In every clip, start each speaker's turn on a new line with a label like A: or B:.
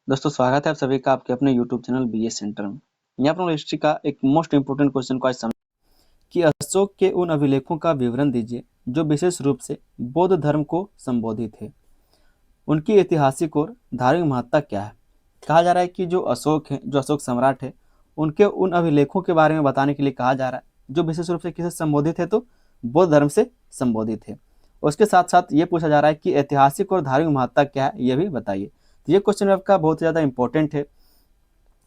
A: दोस्तों स्वागत है आप सभी का आपके अपने YouTube चैनल बीए सेंटर में। यहाँ पर हम हिस्ट्री का एक मोस्ट इंपोर्टेंट क्वेश्चन को आज समझ कि अशोक के उन अभिलेखों का विवरण दीजिए जो विशेष रूप से बौद्ध धर्म को संबोधित है। उनकी ऐतिहासिक और धार्मिक महत्ता क्या है। कहा जा रहा है कि जो अशोक है, जो अशोक सम्राट है, उनके उन अभिलेखों के बारे में बताने के लिए कहा जा रहा है जो विशेष रूप से किसे संबोधित है, तो बौद्ध धर्म से संबोधित है। उसके साथ साथ ये पूछा जा रहा है कि ऐतिहासिक और धार्मिक महत्ता क्या है, ये भी बताइए। तो ये क्वेश्चन आपका बहुत ज़्यादा इंपॉर्टेंट है।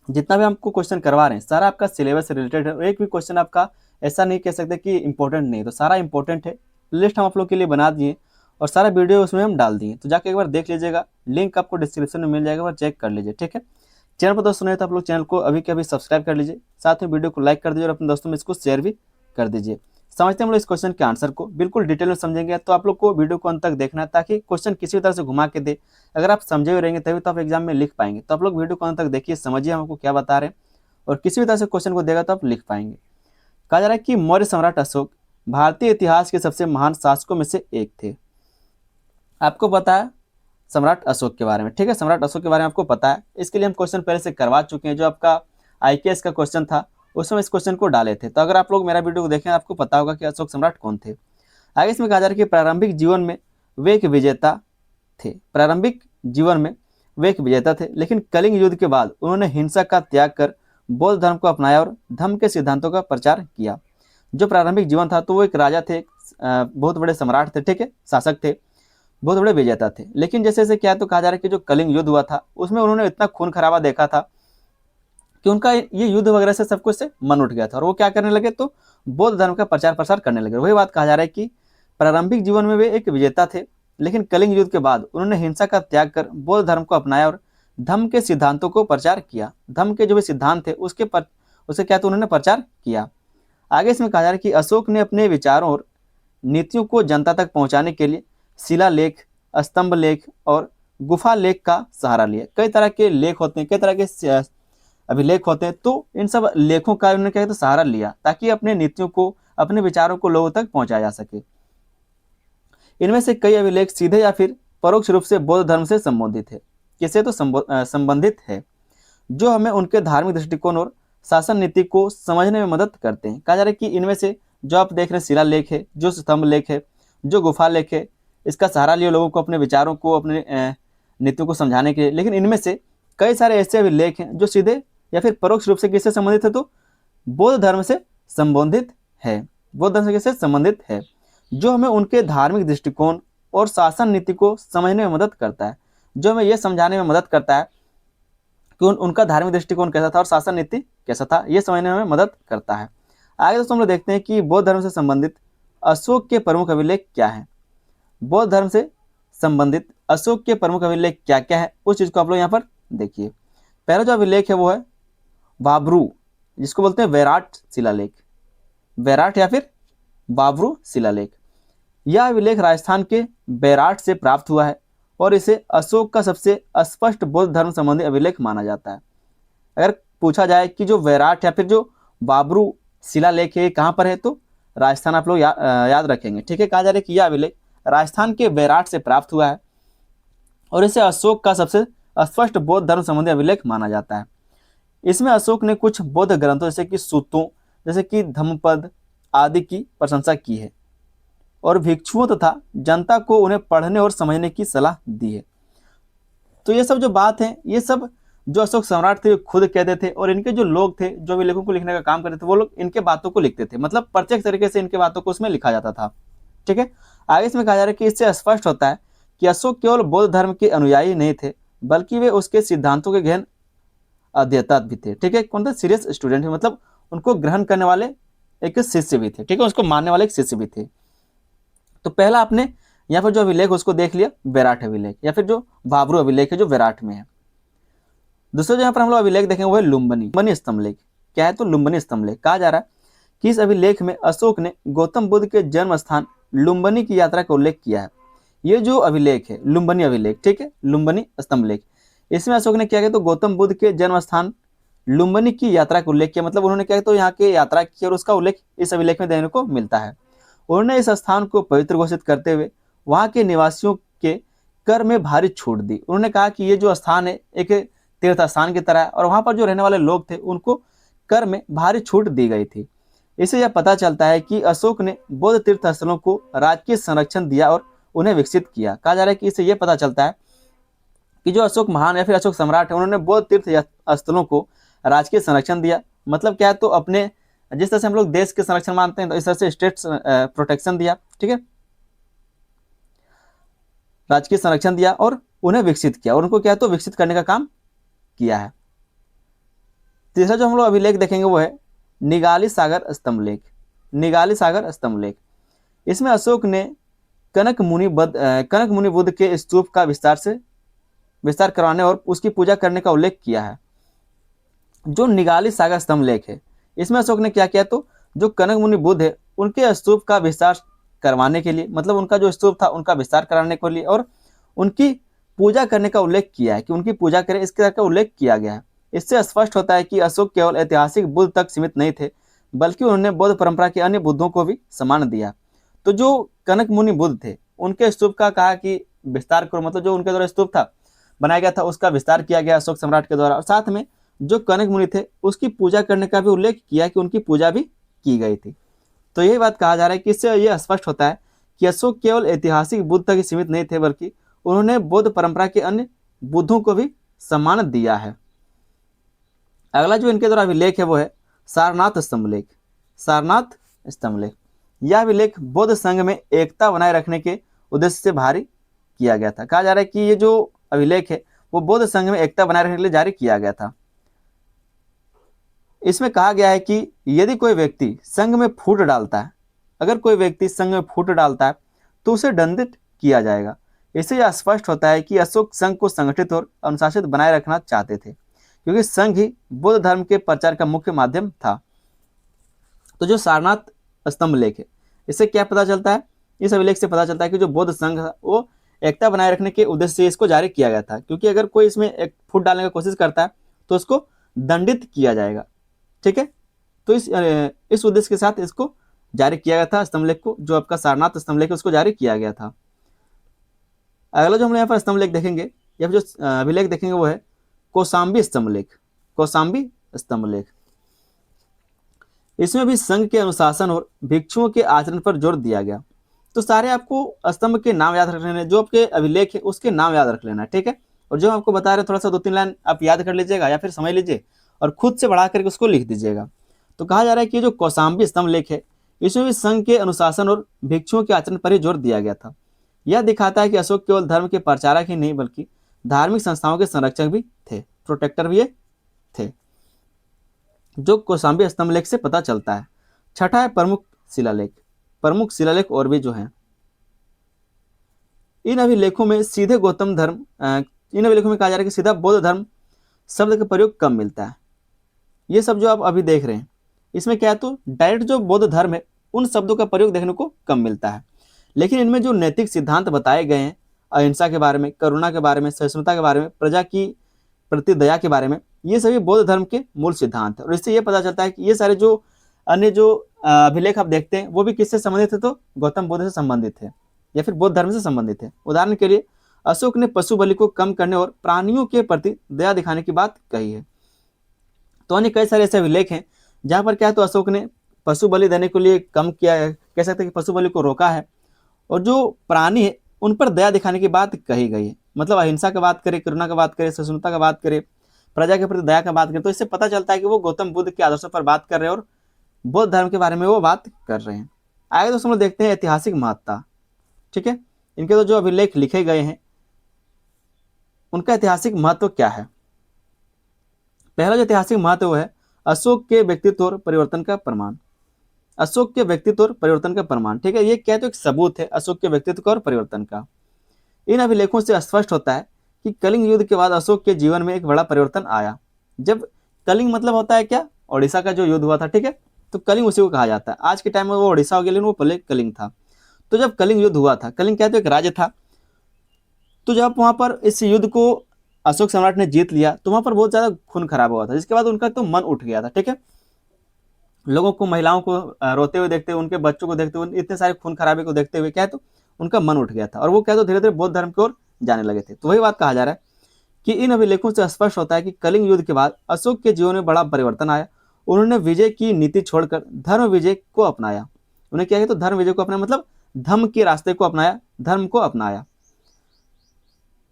A: जितना भी हमको क्वेश्चन करवा रहे हैं सारा आपका सिलेबस से रिलेटेड है और एक भी क्वेश्चन आपका ऐसा नहीं कह सकते कि इंपॉर्टेंट नहीं, तो सारा इंपॉर्टेंट है। लिस्ट हम आप लोग के लिए बना दिए और सारा वीडियो उसमें हम डाल दिए, तो जाके एक बार देख लीजिएगा। लिंक आपको डिस्क्रिप्शन में मिल जाएगा, चेक कर लीजिए, ठीक है। चैनल पर दोस्तों नहीं तो आप लोग चैनल को अभी के अभी सब्सक्राइब कर लीजिए, साथ में वीडियो को लाइक कर दीजिए और अपने दोस्तों में इसको शेयर भी कर दीजिए। समझते हैं हम लोग इस क्वेश्चन के आंसर को, बिल्कुल डिटेल में समझेंगे। तो आप लोग को वीडियो को अंत तक देखना है ताकि क्वेश्चन किसी भी तरह से घुमा के दे, अगर आप समझे हुए रहेंगे तभी तो आप एग्जाम में लिख पाएंगे। तो आप लोग वीडियो को अंत तक देखिए, समझिए हमको क्या बता रहे हैं और किसी भी तरह से क्वेश्चन को देगा तो आप लिख पाएंगे। कहा जा रहा है कि मौर्य सम्राट अशोक भारतीय इतिहास के सबसे महान शासकों में से एक थे। आपको पता है सम्राट अशोक के बारे में, ठीक है। सम्राट अशोक के बारे में आपको पता है, इसके लिए हम क्वेश्चन पहले से करवा चुके हैं। जो आपका आईकेएस का क्वेश्चन था उसमें इस क्वेश्चन को डाले थे। तो अगर आप लोग मेरा वीडियो को देखें आपको पता होगा कि अशोक सम्राट कौन थे। आगे इसमें कहा जा रहा है कि प्रारंभिक जीवन में वे एक विजेता थे। प्रारंभिक जीवन में वे एक विजेता थे, लेकिन कलिंग युद्ध के बाद उन्होंने हिंसा का त्याग कर बौद्ध धर्म को अपनाया और धम्म के सिद्धांतों का प्रचार किया। जो प्रारंभिक जीवन था तो वो एक राजा थे, बहुत बड़े सम्राट थे, ठीक है, शासक थे, बहुत बड़े विजेता थे। लेकिन जैसे जैसे क्या तो कहा जा रहा है कि जो कलिंग युद्ध हुआ था उसमें उन्होंने इतना खून खराबा देखा था कि उनका ये युद्ध वगैरह से सब कुछ से मन उठ गया था और वो क्या करने लगे, तो बौद्ध धर्म का प्रचार प्रसार करने लगे। वही बात कहा जा रहा है कि प्रारंभिक जीवन में वे एक विजेता थे, लेकिन कलिंग युद्ध के बाद उन्होंने हिंसा का त्याग कर बौद्ध धर्म को अपनाया और धम्म के सिद्धांतों को प्रचार किया। धम्म के जो भी सिद्धांत थे उसे क्या तो उन्होंने प्रचार किया। आगे इसमें कहा जा रहा है कि अशोक ने अपने विचारों और नीतियों को जनता तक पहुंचाने के लिए शिलालेख, स्तंभ लेख और गुफा लेख का सहारा लिया। कई तरह के लेख होते हैं, कई तरह के अभिलेख होते हैं, तो इन सब लेखों का उन्होंने क्या तो सहारा लिया ताकि अपने नीतियों को, अपने विचारों को लोगों तक पहुंचाया जा सके। इनमें से कई अभिलेख सीधे या फिर परोक्ष रूप से बौद्ध धर्म से संबंधित है, किसे तो संबंधित है, जो हमें उनके धार्मिक दृष्टिकोण और शासन नीति को समझने में मदद करते हैं। कहा जा रहा है कि इनमें से जो आप देख रहे हैं शिलालेख है, जो स्तंभ लेख है, जो गुफा लेख है, इसका सहारा लिया लोगों को अपने विचारों को, अपने नीतियों को समझाने के लिए। लेकिन इनमें से कई सारे ऐसे अभिलेख हैं जो सीधे या फिर परोक्ष रूप से किससे संबंधित है, तो बौद्ध धर्म से संबंधित है। बौद्ध धर्म से किससे संबंधित है, जो हमें उनके धार्मिक दृष्टिकोण और शासन नीति को समझने में मदद करता है, जो हमें यह समझाने में मदद करता है कि उनका धार्मिक दृष्टिकोण कैसा था और शासन नीति कैसा था, यह समझने में मदद करता है। आगे दोस्तों हम लोग देखते हैं कि बौद्ध धर्म से संबंधित अशोक के प्रमुख अभिलेख क्या हैं। बौद्ध धर्म से संबंधित अशोक के प्रमुख अभिलेख क्या क्या है, उस चीज को आप लोग यहाँ पर देखिए। पहला जो अभिलेख है वो है बाबरू, जिसको बोलते हैं वैराट शिलालेख, वैराट या फिर बाबरू शिलालेख। यह अभिलेख राजस्थान के बैराट से प्राप्त हुआ है और इसे अशोक का सबसे स्पष्ट बौद्ध धर्म संबंधी अभिलेख माना जाता है। अगर पूछा जाए कि जो वैराट या फिर जो बाबरू शिलालेख है कहाँ पर है, तो राजस्थान आप लोग याद रखेंगे, ठीक है। कहा जा रहा है कि यह अभिलेख राजस्थान के बैराट से प्राप्त हुआ है और इसे अशोक का सबसे स्पष्ट बौद्ध धर्म संबंधी अभिलेख माना जाता है। इसमें अशोक ने कुछ बौद्ध ग्रंथों जैसे कि सूतों, जैसे कि धम्मपद आदि की प्रशंसा की है और भिक्षुओं तथा जनता को उन्हें पढ़ने और समझने की सलाह दी है। तो ये सब जो बात है, ये सब जो अशोक सम्राट थे खुद कहते थे और इनके जो लोग थे जो भी लेखों को लिखने का काम करते थे वो लोग इनके बातों को लिखते थे, मतलब प्रत्यक्ष तरीके से इनके बातों को उसमें लिखा जाता था, ठीक है। आगे इसमें कहा जा रहा है कि इससे स्पष्ट होता है कि अशोक केवल बौद्ध धर्म के अनुयायी नहीं थे बल्कि वे उसके सिद्धांतों के गहन अध्येता भी थे, ठीक है। कौन थे, सीरियस स्टूडेंट, मतलब उनको ग्रहण करने वाले एक शिष्य भी थे, ठीक है, उसको मानने वाले एक शिष्य भी थे। तो पहला आपने यहाँ पर जो अभिलेख उसको देख लिया, वैराट अभिलेख या फिर जो बाबरू अभिलेख है जो वैराट में है। दूसरा जो यहाँ पर हम लोग अभिलेख देखेंगे वो है लुम्बिनी स्तंभ लेख। क्या है, तो लुम्बिनी स्तंभ लेख। कहा जा रहा है कि इस अभिलेख में अशोक ने गौतम बुद्ध के जन्म स्थान लुम्बिनी की यात्रा का उल्लेख किया है। ये जो अभिलेख है लुम्बिनी अभिलेख, ठीक है, लुम्बिनी स्तंभ लेख, इसमें अशोक ने क्या किया, तो गौतम बुद्ध के जन्म स्थान लुम्बिनी की यात्रा का उल्लेख किया। मतलब उन्होंने क्या तो यहाँ की यात्रा की और उसका उल्लेख इस अभिलेख में देखने को मिलता है। उन्होंने इस स्थान को पवित्र घोषित करते हुए वहाँ के निवासियों के कर में भारी छूट दी। उन्होंने कहा कि ये जो स्थान है एक तीर्थ स्थान की तरह, और वहां पर जो रहने वाले लोग थे उनको कर में भारी छूट दी गई थी। इससे यह पता चलता है कि अशोक ने बौद्ध तीर्थ स्थलों को राजकीय संरक्षण दिया और उन्हें विकसित किया। कहा जा रहा है कि इससे यह पता चलता है कि जो अशोक महान या फिर अशोक सम्राट है, उन्होंने बौद्ध तीर्थ स्थलों को राजकीय संरक्षण दिया। मतलब क्या है, तो अपने जिस तरह से हम लोग देश के संरक्षण मानते हैं, तो इस तरह से स्टेट प्रोटेक्शन दिया, ठीक है, राजकीय संरक्षण दिया और उन्हें विकसित किया, और उनको क्या है तो विकसित करने का काम किया है। तीसरा जो हम लोग अभिलेख देखेंगे वो है निगाली सागर स्तंभ लेख। निगाली सागर स्तंभ लेख, इसमें अशोक ने कनक मुनि बुद्ध के स्तूप का विस्तार करवाने और उसकी पूजा करने का उल्लेख किया है। जो निगाली सागर स्तंभ लेख है, इसमें अशोक ने क्या किया, तो जो कनक मुनि बुद्ध है उनके स्तूप का विस्तार करवाने के लिए, मतलब उनका जो स्तूप था उनका विस्तार कराने के लिए और उनकी पूजा करने का उल्लेख किया है कि उनकी पूजा करें, इसके का उल्लेख किया गया है। इससे स्पष्ट होता है कि अशोक केवल ऐतिहासिक बुद्ध तक सीमित नहीं थे, बल्कि उन्होंने बौद्ध परंपरा के अन्य बुद्धों को भी सम्मान दिया। तो जो कनक मुनि बुद्ध थे उनके स्तूप का कहा कि विस्तार करो, मतलब जो उनके द्वारा स्तूप था बनाया गया था उसका विस्तार किया गया अशोक सम्राट के द्वारा, और साथ में जो कनक मुनि थे उसकी पूजा करने का भी उल्लेख किया कि उनकी पूजा भी की गई थी। तो यही बात कहा जा रहा है कि इससे यह स्पष्ट होता है कि अशोक केवल ऐतिहासिक बुद्ध तक ही सीमित नहीं थे, बल्कि उन्होंने बौद्ध परंपरा के अन्य बुद्धों को भी सम्मान दिया है। अगला जो इनके द्वारा अभिलेख है वो है सारनाथ स्तंभ लेख। सारनाथ स्तंभ लेख, यह अभिलेख बौद्ध संघ में एकता बनाए रखने के उद्देश्य से भारी किया गया था। कहा जा रहा है कि ये जो अभिलेख है वो बौद्ध संघ में एकता बनाए रखने के लिए जारी किया गया था। इसमें कहा गया है कि यदि कोई व्यक्ति संघ में फूट डालता है, अगर कोई व्यक्ति संघ में फूट डालता है तो उसे दंडित किया जाएगा। इससे यह स्पष्ट होता है कि अशोक संघ को संगठित और अनुशासित बनाए रखना चाहते थे, क्योंकि संघ ही बौद्ध धर्म के प्रचार का मुख्य माध्यम था। तो जो सारनाथ स्तंभ लेख है, इससे क्या पता चलता है, इस अभिलेख से पता चलता है कि जो बौद्ध संघ था वो एकता बनाए रखने के उद्देश्य से इसको जारी किया गया था, क्योंकि अगर कोई इसमें एक फूट डालने की कोशिश करता है तो उसको दंडित किया जाएगा। ठीक है, तो इस उद्देश्य के साथ इसको जारी किया गया था स्तंभ लेख को, जो आपका सारनाथ स्तंभ लेख उसको जारी किया गया था। अगला जो हम यहाँ पर स्तंभ लेख देखेंगे या फिर जो अभिलेख देखेंगे वो है कौशाम्बी स्तंभ लेख। कौशाम्बी स्तंभ लेख, इसमें भी संघ के अनुशासन और भिक्षुओं के आचरण पर जोर दिया गया। तो सारे आपको स्तंभ के नाम याद रख लेने, जो आपके अभिलेख है उसके नाम याद रख लेना, ठीक है। और जो आपको बता रहे थोड़ा सा 2-3 लाइन आप याद कर लीजिएगा या फिर समझ लीजिए और खुद से बढ़ा करके उसको लिख दीजिएगा। तो कहा जा रहा है कि जो कौशाम्बी स्तंभ लेख है इसमें भी संघ के अनुशासन और भिक्षुओं के आचरण पर ही जोर दिया गया था। यह दिखाता है कि अशोक केवल धर्म के प्रचारक ही नहीं बल्कि धार्मिक संस्थाओं के संरक्षक भी थे, प्रोटेक्टर भी थे, जो कौशाम्बी स्तंभ लेख से पता चलता है। छठा है प्रमुख शिलालेख। प्रमुख शिलालेख और भी जो हैं, इन अभिलेखों में सीधे गौतम धर्म इन अभिलेखों में कहा जा रहा है कि सीधा बौद्ध धर्म शब्द का प्रयोग कम मिलता है। ये सब जो आप अभी देख रहे हैं इसमें क्या है, तो डायरेक्ट जो बौद्ध धर्म है उन शब्दों का प्रयोग देखने को कम मिलता है, लेकिन इनमें जो नैतिक सिद्धांत बताए गए हैं, अहिंसा के बारे में, करुणा के बारे में, सहिष्णुता के बारे में, प्रजा की प्रति दया के बारे में, ये सभी बौद्ध धर्म के मूल सिद्धांत है। और इससे ये पता चलता है कि ये सारे जो अन्य जो अभिलेख आप देखते हैं वो भी किससे संबंधित है, तो गौतम बुद्ध से संबंधित है या फिर बौद्ध धर्म से संबंधित है। उदाहरण के लिए अशोक ने पशु बलि को कम करने और प्राणियों के प्रति दया दिखाने की बात कही है। तो अन्य कई सारे ऐसे अभिलेख हैं जहाँ पर क्या है, तो अशोक ने पशु बलि देने के लिए कम किया है, कह सकते हैं कि पशु बलि को रोका है, और जो प्राणी है उन पर दया दिखाने की बात कही गई है। मतलब अहिंसा की बात करें, करुणा की बात करें, सहिष्णुता की बात करें, प्रजा के प्रति दया की बात करें, तो इससे पता चलता है कि वो गौतम बुद्ध के आदर्शों पर बात कर रहे हैं और बौद्ध धर्म के बारे में वो बात कर रहे हैं। आगे दोस्तों हम देखते हैं ऐतिहासिक महत्ता। ठीक है, इनके तो जो अभिलेख लिखे गए हैं उनका ऐतिहासिक महत्व क्या है। पहला जो ऐतिहासिक महत्व है अशोक के व्यक्तित्व और परिवर्तन का प्रमाण। अशोक के व्यक्तित्व और परिवर्तन का प्रमाण, ठीक है, ये क्या तो एक सबूत है अशोक के व्यक्तित्व का और परिवर्तन का। इन अभिलेखों से स्पष्ट होता है कि कलिंग युद्ध के बाद अशोक के जीवन में एक बड़ा परिवर्तन आया। जब कलिंग मतलब होता है क्या, ओडिशा का जो युद्ध हुआ था, ठीक है, तो कलिंग उसी को कहा जाता है। आज के टाइम में वो ओडिशा हो गया, लेकिन वो पहले कलिंग था। तो जब कलिंग युद्ध हुआ था, कलिंग क्या तो एक राज्य था, तो जब वहां पर इस युद्ध को अशोक सम्राट ने जीत लिया तो वहां पर बहुत ज्यादा खून खराब हुआ था, जिसके बाद उनका तो मन उठ गया था। ठीक है, लोगों को, महिलाओं को रोते हुए देखते हुए, उनके बच्चों को देखते हुए, इतने सारे खून खराबे को देखते हुए क्या है, तो उनका मन उठ गया था और वो क्या तो धीरे धीरे बौद्ध धर्म की ओर जाने लगे थे। तो वही बात कहा जा रहा है कि इन अभिलेखों से स्पष्ट होता है कि कलिंग युद्ध के बाद अशोक के जीवन में बड़ा परिवर्तन आया। उन्होंने विजय की नीति छोड़कर धर्म विजय को अपनाया। उन्हें क्या है तो धर्म विजय को अपनाया, मतलब धर्म के रास्ते को अपनाया, धर्म को अपनाया।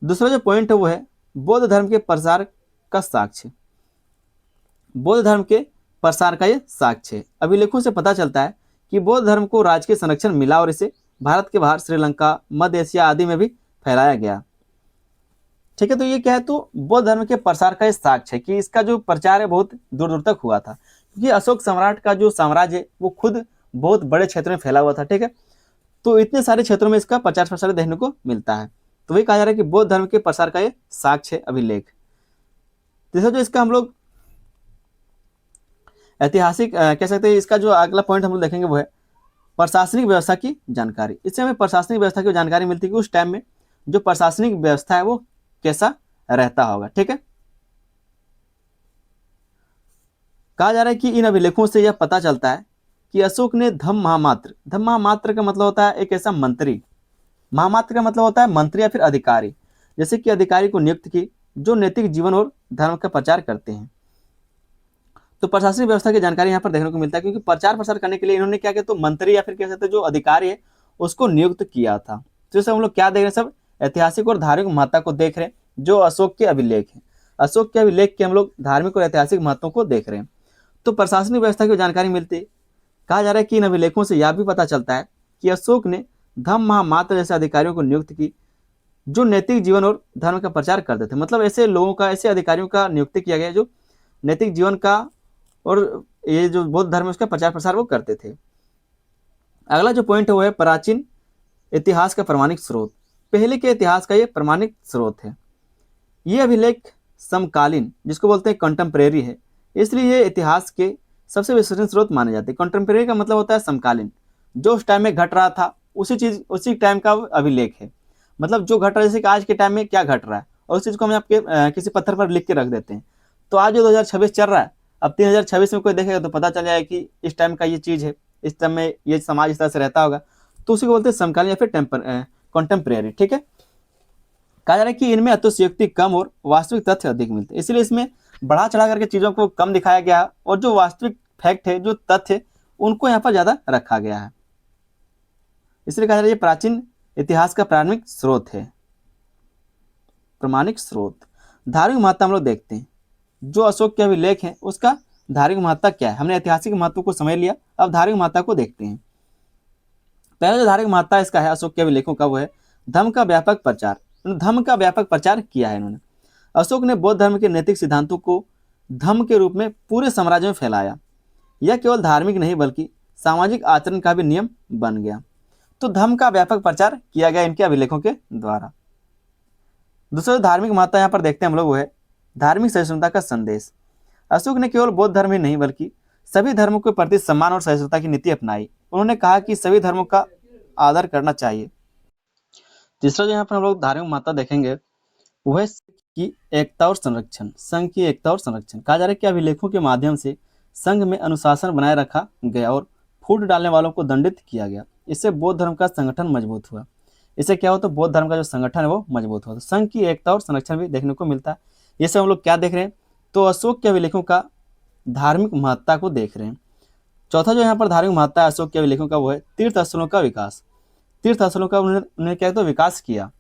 A: दूसरा जो पॉइंट है वो है बौद्ध धर्म के प्रसार का साक्ष्य। बौद्ध धर्म के प्रसार का ये साक्ष्य है। अभिलेखों से पता चलता है कि बौद्ध धर्म को राजकीय संरक्षण मिला और इसे भारत के बाहर श्रीलंका, मध्य एशिया आदि में भी फैलाया गया। ठीक है, तो ये क्या है तो बौद्ध धर्म के प्रसार का ये साक्ष्य है कि इसका जो प्रचार है बहुत दूर दूर तक हुआ था, क्योंकि अशोक सम्राट का जो साम्राज्य है वो खुद बहुत बड़े क्षेत्र में फैला हुआ था। ठीक है, तो इतने सारे क्षेत्रों में इसका प्रचार प्रसार देखने को मिलता है। तो वही कहा जा रहा है कि बौद्ध धर्म के प्रसार का ये साक्ष्य है अभिलेख। तीसरा जो इसका हम लोग ऐतिहासिक कह सकते हैं, इसका जो अगला पॉइंट हम लोग देखेंगे वो है प्रशासनिक व्यवस्था की जानकारी। इससे हमें प्रशासनिक व्यवस्था की जानकारी मिलती है कि उस टाइम में जो प्रशासनिक व्यवस्था है वो कैसा रहता होगा। ठीक है, कहा जा रहा है कि इन अभिलेखों से यह पता चलता है कि अशोक ने धम्म महामात्र का मतलब होता है एक ऐसा मंत्री, महामात्र का मतलब होता है मंत्री या फिर अधिकारी, जैसे कि अधिकारी को नियुक्त की जो नैतिक जीवन और धर्म का प्रचार करते हैं। तो प्रशासनिक व्यवस्था की जानकारी यहाँ पर देखने को मिलता है, क्योंकि प्रचार प्रसार करने के लिए इन्होंने क्या किया तो मंत्री या फिर कह सकते जो अधिकारी है उसको नियुक्त किया था। तो इसे हम लोग क्या देख रहे हैं, सब ऐतिहासिक और धार्मिक महत्ता को देख रहे हैं जो अशोक के अभिलेख है। अशोक के अभिलेख के हम लोग धार्मिक और ऐतिहासिक महत्वों को देख रहे हैं। तो प्रशासनिक व्यवस्था की जानकारी मिलती है। कहा जा रहा है कि इन अभिलेखों से यह भी पता चलता है कि अशोक ने धम्म महामात्र जैसे अधिकारियों को नियुक्त की जो नैतिक जीवन और धर्म का प्रचार करते थे। मतलब ऐसे लोगों का, ऐसे अधिकारियों का नियुक्ति किया गया जो नैतिक जीवन का और ये जो बौद्ध धर्म है उसका प्रचार प्रसार वो करते थे। अगला जो पॉइंट है वो है प्राचीन इतिहास का प्रमाणिक स्रोत। पहले के इतिहास का ये प्रमाणिक स्रोत है। ये अभिलेख समकालीन, जिसको बोलते हैं कंटेम्प्रेरी है, इसलिए ये इतिहास के सबसे विश्वसनीय स्रोत माने जाते हैं। कंटेम्प्रेरी का मतलब होता है समकालीन, जो उस टाइम में घट रहा था उसी टाइम का अभिलेख है। मतलब जो घट रहा है, जैसे कि आज के टाइम में क्या घट रहा है और उस चीज को हम आपके किसी पत्थर पर लिख के रख देते हैं। तो आज जो 2026 चल रहा है, अब 3026 में कोई देखेगा तो पता चल जाएगा कि इस टाइम का ये चीज है, इस टाइम में ये समाज इस तरह से रहता होगा। तो उसी को बोलते हैं समकालीन या फिर कंटेम्प्रेरी। ठीक है, कहा जा रहा है कि इनमें अतिशयोक्ति कम और वास्तविक तथ्य अधिक मिलते हैं, इसलिए इसमें बढ़ा चढ़ा करके चीजों को कम दिखाया गया है और जो वास्तविक फैक्ट है, जो तथ्य है, उनको यहाँ पर ज्यादा रखा गया है। इसलिए कहा जा रहा है ये प्राचीन इतिहास का प्रारंभिक स्रोत है, प्रमाणिक स्रोत। धार्मिक महत्ता हम लोग देखते हैं, जो अशोक के अभिलेख है उसका धार्मिक महत्ता क्या है। हमने ऐतिहासिक महत्व को समझ लिया, अब धार्मिक महत्ता को देखते हैं। पहला जो धार्मिक महत्ता इसका है अशोक के अभिलेखों का वो है धर्म का व्यापक प्रचार। धर्म का व्यापक प्रचार किया है इन्होंने। अशोक ने बौद्ध धर्म के नैतिक सिद्धांतों को धर्म के रूप में पूरे साम्राज्य में फैलाया। यह केवल धार्मिक नहीं बल्कि सामाजिक आचरण का भी नियम बन गया। तो धर्म का व्यापक प्रचार किया गया इनके अभिलेखों के द्वारा। दूसरा जो धार्मिक महत्ता यहाँ पर देखते हैं हम लोग वो है धार्मिक सहिष्णुता का संदेश। अशोक ने केवल बौद्ध धर्म ही नहीं बल्कि सभी धर्मों के प्रति सम्मान और सहिष्णुता की नीति अपनाई। उन्होंने कहा कि सभी धर्मों का आदर करना चाहिए। तीसरा जो यहाँ पर हम लोग धार्मिक महत्ता देखेंगे वह की एकता और संरक्षण, संघ की एकता और संरक्षण। कहा जा रहा है कि अभिलेखों के माध्यम से संघ में अनुशासन बनाए रखा गया और फूट डालने वालों को दंडित किया गया। इससे बौद्ध धर्म का संगठन मजबूत हुआ। इससे क्या हो तो बौद्ध धर्म का जो संगठन है वो मजबूत हुआ। तो संघ की एकता और संरक्षण भी देखने को मिलता है। ये सब हम लोग क्या देख रहे हैं तो अशोक के अभिलेखों का धार्मिक महत्ता को देख रहे हैं। चौथा जो यहाँ पर धार्मिक महत्ता है अशोक के अभिलेखों का वो है तीर्थ स्थलों का विकास। तीर्थ स्थलों का उन्होंने क्या तो विकास किया।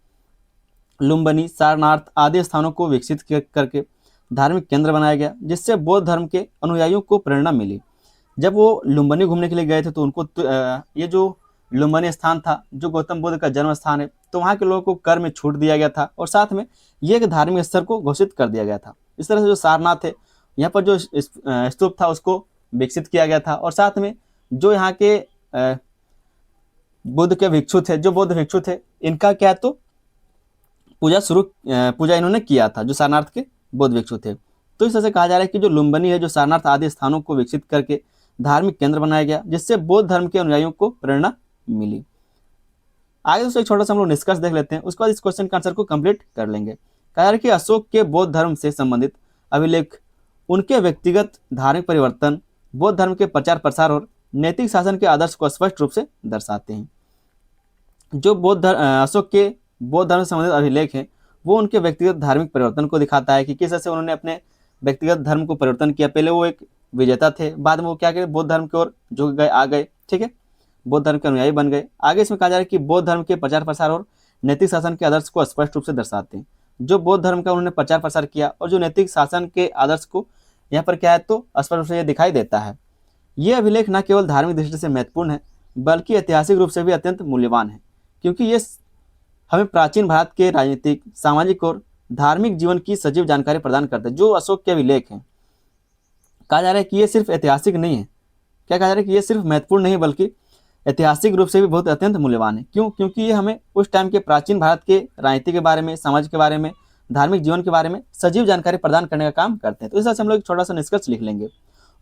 A: लुम्बिनी, सारनाथ आदि स्थानों को विकसित करके धार्मिक केंद्र बनाया गया, जिससे बौद्ध धर्म के अनुयायियों को प्रेरणा मिली। जब वो लुम्बिनी घूमने के लिए गए थे तो उनको ये जो लुम्बिनी स्थान था जो गौतम बुद्ध का जन्म स्थान है, तो वहाँ के लोगों को कर में छूट दिया गया था और साथ में ये एक धार्मिक स्थल को घोषित कर दिया गया था। इस तरह से जो सारनाथ है यहाँ पर जो स्तूप था उसको विकसित किया गया था और साथ में जो यहाँ के बुद्ध के भिक्षु थे, जो बौद्ध भिक्षु थे, इनका क्या तो पूजा इन्होंने किया था, जो सारनाथ के बौद्ध भिक्षु थे। तो इस तरह से कहा जा रहा है कि जो लुम्बिनी है जो सारनाथ आदि स्थानों को विकसित करके धार्मिक केंद्र बनाया गया, जिससे बौद्ध धर्म के अनुयायियों को प्रेरणा मिली। आगे दोस्तों एक छोटा सा हम लोग निष्कर्ष देख लेते हैं, उसके बाद इस क्वेश्चन का आंसर को कंप्लीट कर लेंगे। कहा जा रहा है कि अशोक के बौद्ध धर्म से संबंधित अभिलेख उनके व्यक्तिगत धार्मिक परिवर्तन, बौद्ध धर्म के प्रचार प्रसार और नैतिक शासन के आदर्श को स्पष्ट रूप से दर्शाते हैं। जो अशोक के बौद्ध धर्म से संबंधित अभिलेख हैं वो उनके व्यक्तिगत धार्मिक परिवर्तन को दिखाता है कि किस तरह से उन्होंने अपने व्यक्तिगत धर्म को परिवर्तन किया। पहले वो एक विजेता थे, बाद में वो क्या किए, बौद्ध धर्म की ओर झुक गए, आ गए, ठीक है, बौद्ध धर्म के अनुयायी बन गए। आगे इसमें कहा जा रहा है कि बौद्ध धर्म के प्रचार प्रसार और नैतिक शासन के आदर्श को स्पष्ट रूप से दर्शाते हैं। जो बौद्ध धर्म का उन्होंने प्रचार प्रसार किया और जो नैतिक शासन के आदर्श को यहाँ पर क्या है तो स्पष्ट रूप से ये दिखाई देता है। ये अभिलेख न केवल धार्मिक दृष्टि से महत्वपूर्ण है बल्कि ऐतिहासिक रूप से भी अत्यंत मूल्यवान है, क्योंकि ये हमें प्राचीन भारत के राजनीतिक, सामाजिक और धार्मिक जीवन की सजीव जानकारी प्रदान करते हैं। जो अशोक के अभिलेख हैं, कहा जा रहा है कि ये सिर्फ ऐतिहासिक नहीं है, क्या कहा जा रहा है कि ये सिर्फ महत्वपूर्ण नहीं बल्कि ऐतिहासिक रूप से भी बहुत अत्यंत मूल्यवान है। क्यों? क्योंकि ये हमें उस टाइम के प्राचीन भारत के राजनीति के बारे में, समाज के बारे में, धार्मिक जीवन के बारे में सजीव जानकारी प्रदान करने का काम करते हैं। तो इस तरह से हम लोग एक छोटा सा निष्कर्ष लिख लेंगे।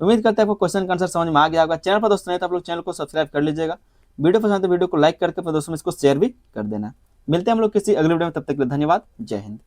A: उम्मीद करते हैं आपको क्वेश्चन का आंसर समझ में आ गया होगा। चैनल पर दोस्तों नहीं तो आप लोग चैनल को सब्सक्राइब कर लीजिएगा। वीडियो पसंद है तो वीडियो को लाइक करके अपने दोस्तों में इसको शेयर भी कर देना। मिलते हैं हम लोग किसी अगले वीडियो में, तब तक के लिए धन्यवाद। जय हिंद।